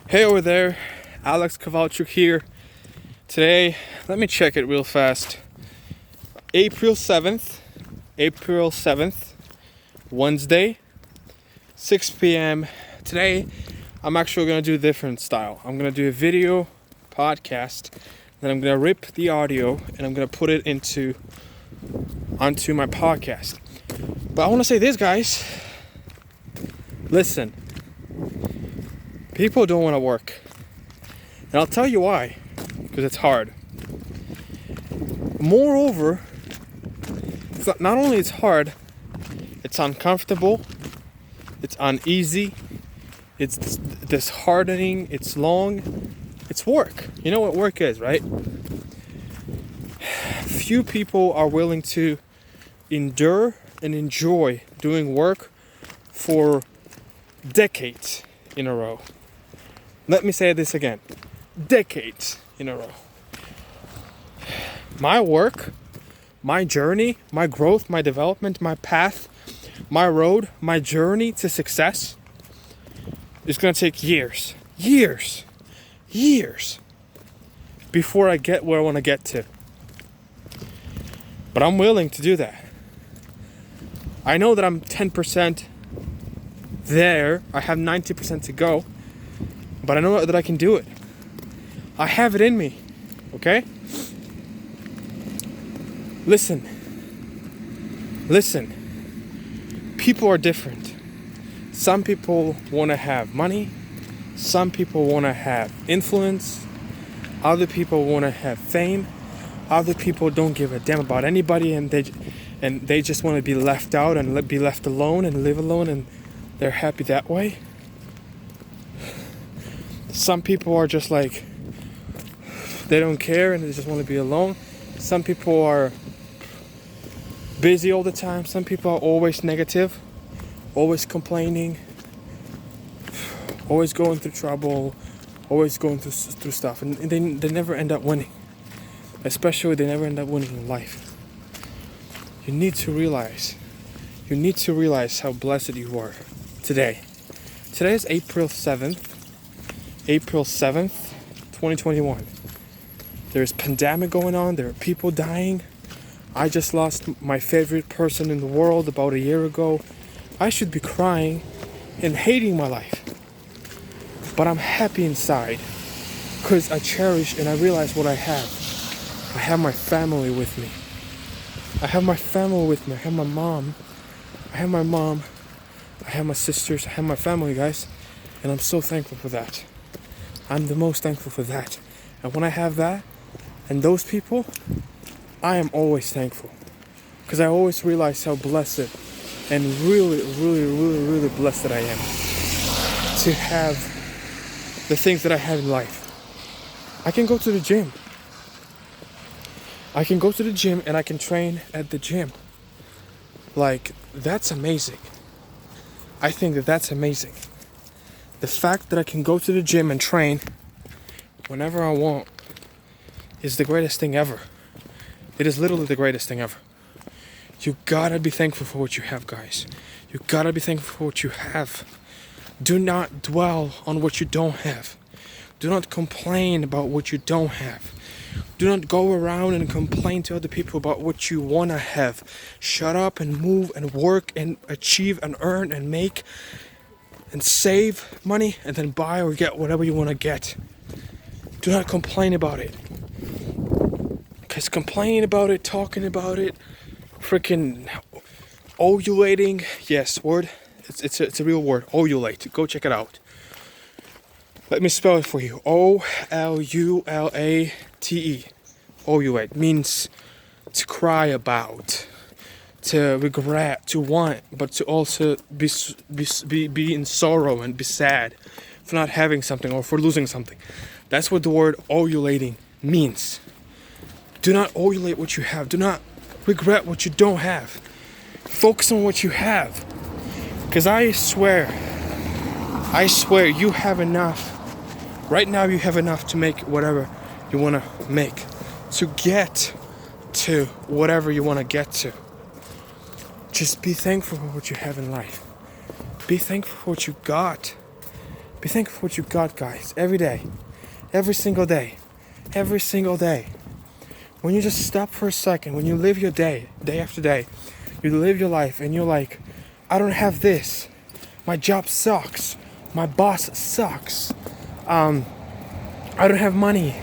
Hey over there, Kowalchuk here. Today, let me check it real fast. April 7th, Wednesday, 6 p.m. Today, I'm actually going to do a different style. I'm going to do a video podcast, then I'm going to rip the audio and I'm going to put it onto my podcast. But I want to say this, guys. Listen. People don't want to work. And I'll tell you why. Because it's hard. Moreover, not only it's hard, it's uncomfortable, it's uneasy, it's disheartening, it's long, it's work. You know what work is, right? Few people are willing to endure and enjoy doing work for decades in a row. Let me say this again. Decades in a row. My work, my journey, my growth, my development, my path, my road, my journey to success is going to take years before I get where I want to get to. But I'm willing to do that. I know that I'm 10% there. I have 90% to go. But I know that I can do it. I have it in me. Okay? Listen. People are different. Some people want to have money. Some people want to have influence. Other people want to have fame. Other people don't give a damn about anybody, and they just want to be left out and be left alone and live alone, and they're happy that way. Some people are just like, they don't care and they just want to be alone. Some people are busy all the time. Some people are always negative, always complaining, always going through trouble, always going through stuff. And they never end up winning. Especially they never end up winning in life. You need to realize how blessed you are today. Today is April 7th, 2021. There's pandemic going on. There are people dying. I just lost my favorite person in the world about a year ago. I should be crying and hating my life. But I'm happy inside because I cherish and I realize what I have. I have my family with me. I have my mom. I have my sisters. I have my family, guys. And I'm so thankful for that. I'm the most thankful for that. And when I have that, and those people, I am always thankful. Because I always realize how blessed and really blessed that I am to have the things that I have in life. I can go to the gym. And I can train at the gym. Like, that's amazing. I think that's amazing. The fact that I can go to the gym and train whenever I want is the greatest thing ever. It is literally the greatest thing ever. You gotta be thankful for what you have, guys. You gotta be thankful for what you have. Do not dwell on what you don't have. Do not complain about what you don't have. Do not go around and complain to other people about what you want to have. Shut up and move and work and achieve and earn and make and save money and then buy or get whatever you want to get. Do not complain about it. Because complaining about it, talking about it, freaking ovulating, yes, word, it's a real word, ovulate. Go check it out. Let me spell it for you. Oulate. Ovulate means to cry about, to regret, to want, but to also be in sorrow and be sad for not having something or for losing something. That's what the word ovulating means. Do not ovulate what you have. Do not regret what you don't have. Focus on what you have. Because I swear you have enough. Right now you have enough to make whatever you want to make. To get to whatever you want to get to. Just be thankful for what you have in life. Be thankful for what you got. Be thankful for what you got, guys. Every day. Every single day. Every single day. When you just stop for a second, when you live your day, day after day, you live your life and you're like, I don't have this. My job sucks. My boss sucks. I don't have money.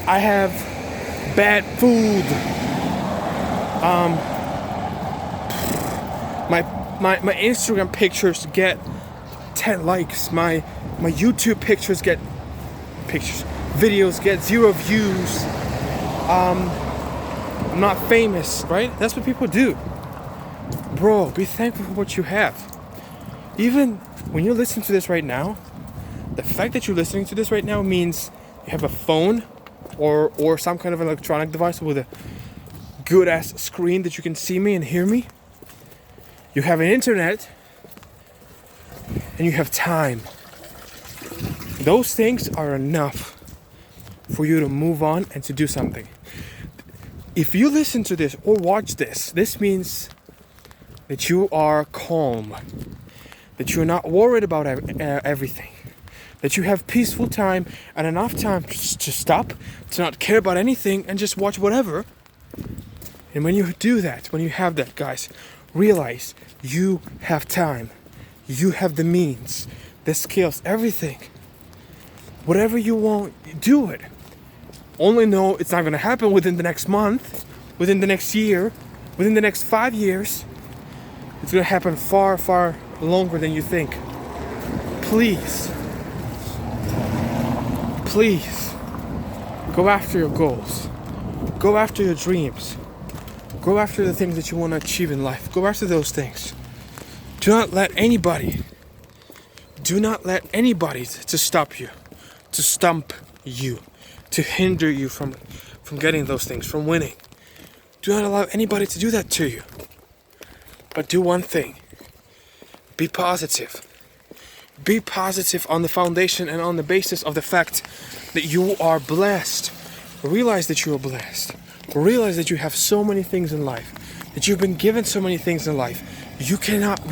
I have bad food. My Instagram pictures get 10 likes. My YouTube videos get 0 views. I'm not famous, right? That's what people do. Bro, be thankful for what you have. Even when you listen to this right now, the fact that you're listening to this right now means you have a phone or some kind of electronic device with a good ass screen that you can see me and hear me. You have an internet and you have time. Those things are enough for you to move on and to do something. If you listen to this or watch this, this means that you are calm, that you're not worried about everything, that you have peaceful time and enough time to stop, to not care about anything and just watch whatever. And when you do that, when you have that, guys, realize you have time, you have the means, the skills, everything. Whatever you want, do it. Only know it's not going to happen within the next month, within the next year, within the next 5 years. It's going to happen far, far longer than you think. Please, go after your goals. Go after your dreams. Go after the things that you want to achieve in life. Go after those things. Do not let anybody to stop you, to stump you, to hinder you from getting those things, from winning. Do not allow anybody to do that to you. But do one thing. Be positive. Be positive on the foundation and on the basis of the fact that you are blessed. Realize that you are blessed. Realize that you have so many things in life. That you've been given so many things in life. You cannot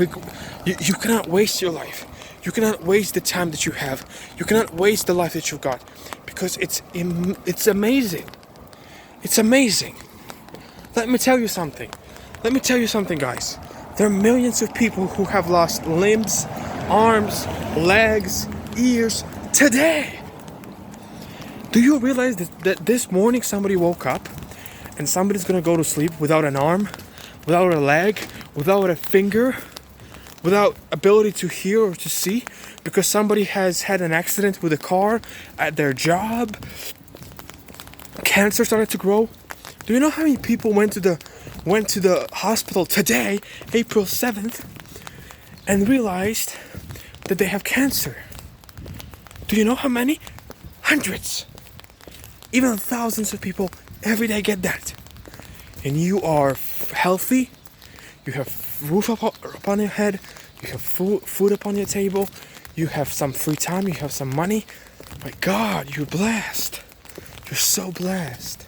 waste your life. You cannot waste the time that you have. You cannot waste the life that you've got. Because it's amazing. It's amazing. Let me tell you something. Guys. There are millions of people who have lost limbs, arms, legs, ears today. Do you realize that this morning somebody woke up and somebody's gonna go to sleep without an arm, without a leg, without a finger, without ability to hear or to see because somebody has had an accident with a car at their job? Cancer started to grow. Do you know how many people went to the hospital today, April 7th, and realized that they have cancer? Do you know how many? Hundreds. Even thousands of people every day get that. And you are healthy. You have roof upon your head. You have food upon your table. You have some free time. You have some money. My God, you're blessed. You're so blessed.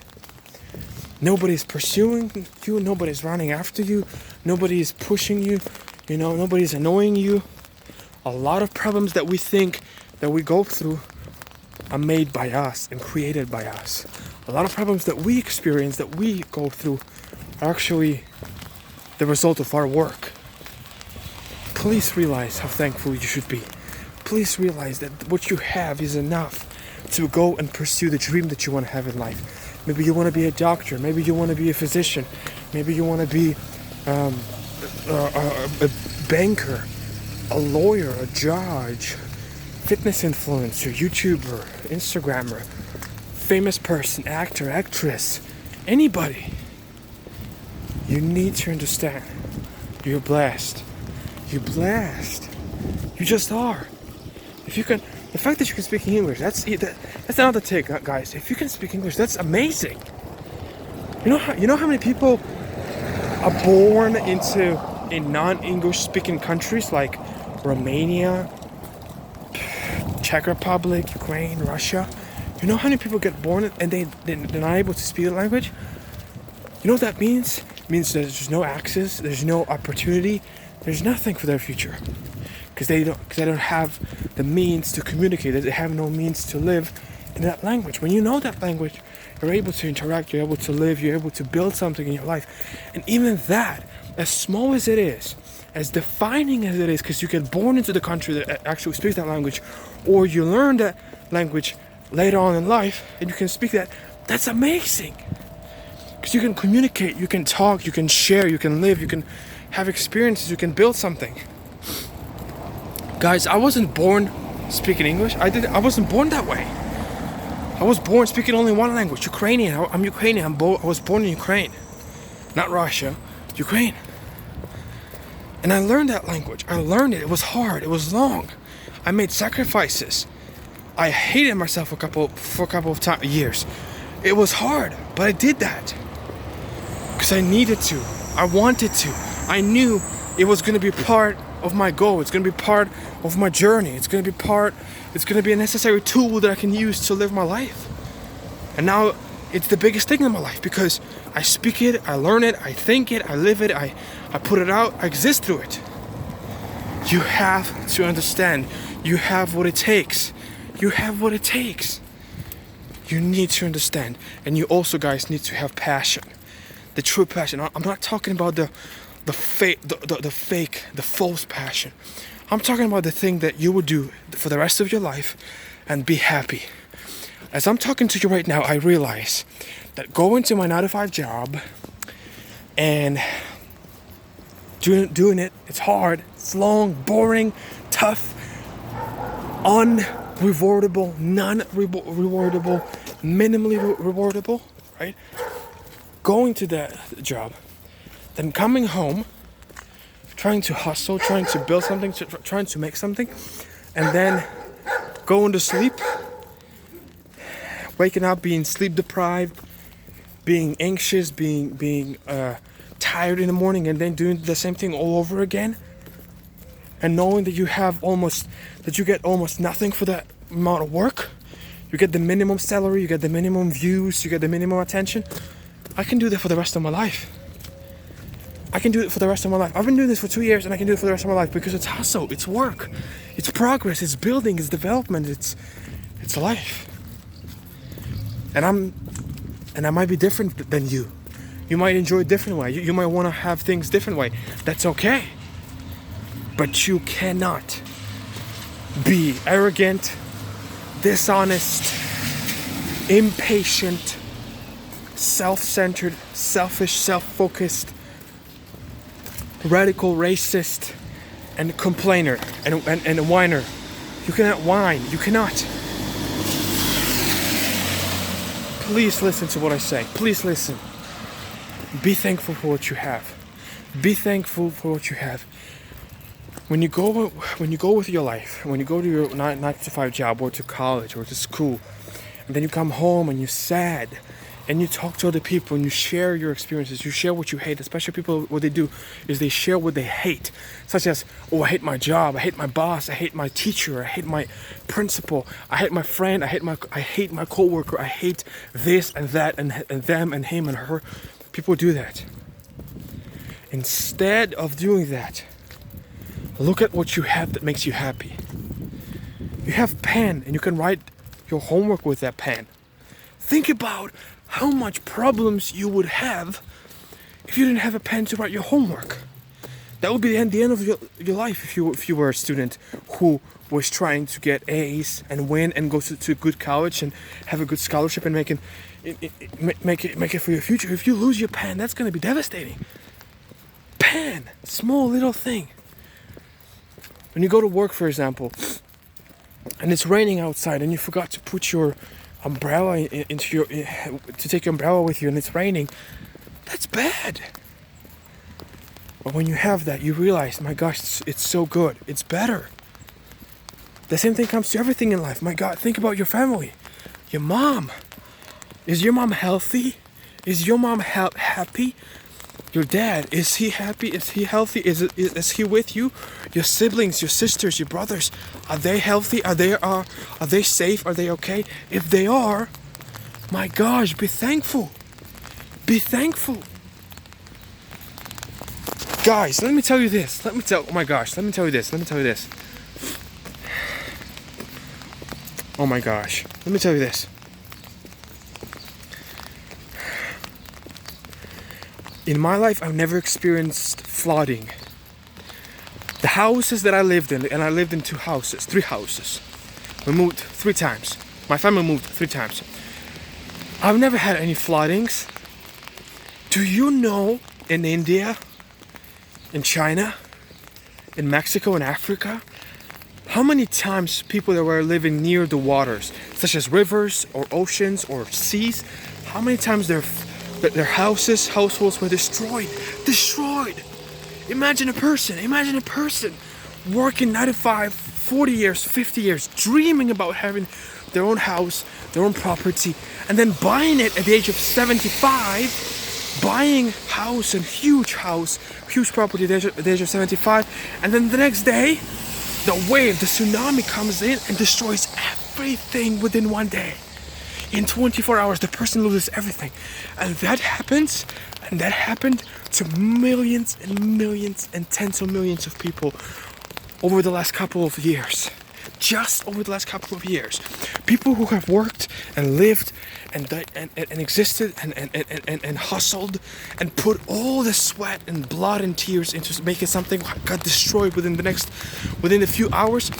Nobody's pursuing you. Nobody's running after you. Nobody's pushing you. Nobody's annoying you. A lot of problems that we think that we go through are made by us and created by us. A lot of problems that we experience, that we go through, are actually the result of our work. Please realize how thankful you should be. Please realize that what you have is enough to go and pursue the dream that you want to have in life. Maybe you want to be a doctor. Maybe you want to be a physician. Maybe you want to be a banker, a lawyer, a judge, fitness influencer, YouTuber, Instagrammer, famous person, actor, actress, anybody. You need to understand you're blessed. You're blessed. You just are. If you can, the fact that you can speak English, that's another take, guys. If you can speak English, that's amazing. You know how many people are born in non-English speaking countries like Romania, Czech Republic, Ukraine, Russia. You know how many people get born and they're not able to speak the language? You know what that means? It means that there's no access, there's no opportunity, there's nothing for their future. because they don't have the means to communicate. They have no means to live in that language. When you know that language, you're able to interact, you're able to live, you're able to build something in your life. And even that, as small as it is, as defining as it is, because you get born into the country that actually speaks that language, or you learn that language later on in life and you can speak that, that's amazing. Because you can communicate, you can talk, you can share, you can live, you can have experiences, you can build something. Guys, I wasn't born speaking English. I wasn't born that way. I was born speaking only one language, Ukrainian. I'm Ukrainian. I was born in Ukraine, not Russia, Ukraine. And I learned that language. I learned it. It was hard. It was long. I made sacrifices. I hated myself for a couple of years. It was hard, but I did that because I needed to. I wanted to. I knew it was going to be part of my goal. It's going to be part of my journey. It's going to be a necessary tool that I can use to live my life. And now it's the biggest thing in my life because I speak it, I learn it, I think it, I live it, I put it out, I exist through it. You have to understand. You have what it takes. You have what it takes. You need to understand. And you also, guys, need to have passion. The true passion. I'm not talking about the fake, the false passion. I'm talking about the thing that you would do for the rest of your life and be happy. As I'm talking to you right now, I realize that going to my 9-to-5 job and doing it, it's hard, it's long, boring, tough, unrewardable, non-rewardable, minimally rewardable, right? Going to that job, then coming home, trying to hustle, trying to build something, trying to make something, and then going to sleep, waking up being sleep deprived, being anxious, being tired in the morning, and then doing the same thing all over again, and knowing that you get almost nothing for that amount of work. You get the minimum salary, you get the minimum views, you get the minimum attention. I can do that for the rest of my life. I can do it for the rest of my life. I've been doing this for 2 years and I can do it for the rest of my life because it's hustle, it's work, it's progress, it's building, it's development, it's life. And I might be different than you. You might enjoy a different way. You might want to have things different way. That's okay. But you cannot be arrogant, dishonest, impatient, self-centered, selfish, self-focused, radical, racist, and complainer, and a whiner. You cannot whine. You cannot. Please listen to what I say. Please listen. Be thankful for what you have. Be thankful for what you have. When you go with your life, when you go to your 9-to-5 job or to college or to school, and then you come home and you're sad, and you talk to other people and you share your experiences, you share what you hate. Especially people, what they do is they share what they hate, such as, oh, I hate my job, I hate my boss, I hate my teacher, I hate my principal, I hate my friend, I hate my coworker, I hate this and that and them and him and her. People do that. Instead of doing that, look at what you have that makes you happy. You have pen and you can write your homework with that pen. Think about how much problems you would have if you didn't have a pen to write your homework. That would be the end of your life if you were a student who was trying to get A's and win and go to a good college and have a good scholarship and make it for your future. If you lose your pen, that's going to be devastating. Pen, small little thing. When you go to work, for example, and it's raining outside and you forgot to put your umbrella to take your umbrella with you and it's raining, that's bad. But when you have that, you realize, my gosh, it's so good. It's better. The same thing comes to everything in life. My God, think about your family. Your mom. Is your mom healthy? Is your mom happy? Your dad, is he happy? Is he healthy? Is he with you? Your siblings, your sisters, your brothers, are they healthy? Are they safe? Are they okay? If they are, my gosh, be thankful. Be thankful. Guys, let me tell you this. Let me tell you this. Oh my gosh. Let me tell you this. In my life, I've never experienced flooding. The houses that I lived in, and I lived in 3 houses. We moved 3 times. My family moved 3 times. I've never had any floodings. Do you know in India, in China, in Mexico, in Africa, how many times people that were living near the waters, such as rivers or oceans or seas, how many times their households were destroyed? Destroyed! Imagine a person working 95, 40 years, 50 years, dreaming about having their own house, their own property, and then buying it at the age of 75, buying house, huge property at the age of 75, and then the next day, the tsunami comes in and destroys everything within one day. In 24 hours, the person loses everything. And that happened to millions and millions and tens of millions of people over the last couple of years. Just over the last couple of years. People who have worked and lived and existed and hustled and put all the sweat and blood and tears into making something got destroyed within a few hours.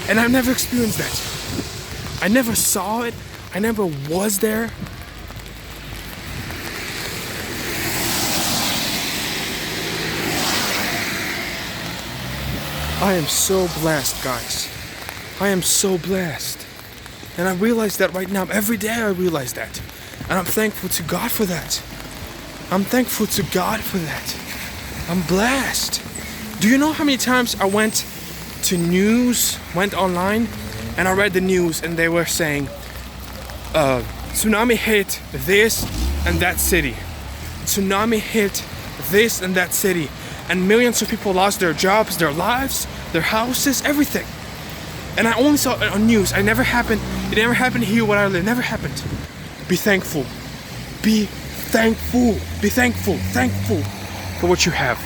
And I've never experienced that. I never saw it. I never was there. I am so blessed, guys. I am so blessed. And I realize that right now. Every day I realize that. And I'm thankful to God for that. I'm thankful to God for that. I'm blessed. Do you know how many times I went online, and I read the news and they were saying, tsunami hit this and that city. Tsunami hit this and that city. And millions of people lost their jobs, their lives, their houses, everything. And I only saw it on news. It never happened here where I live. It never happened. Be thankful. Be thankful. Be thankful. Thankful for what you have.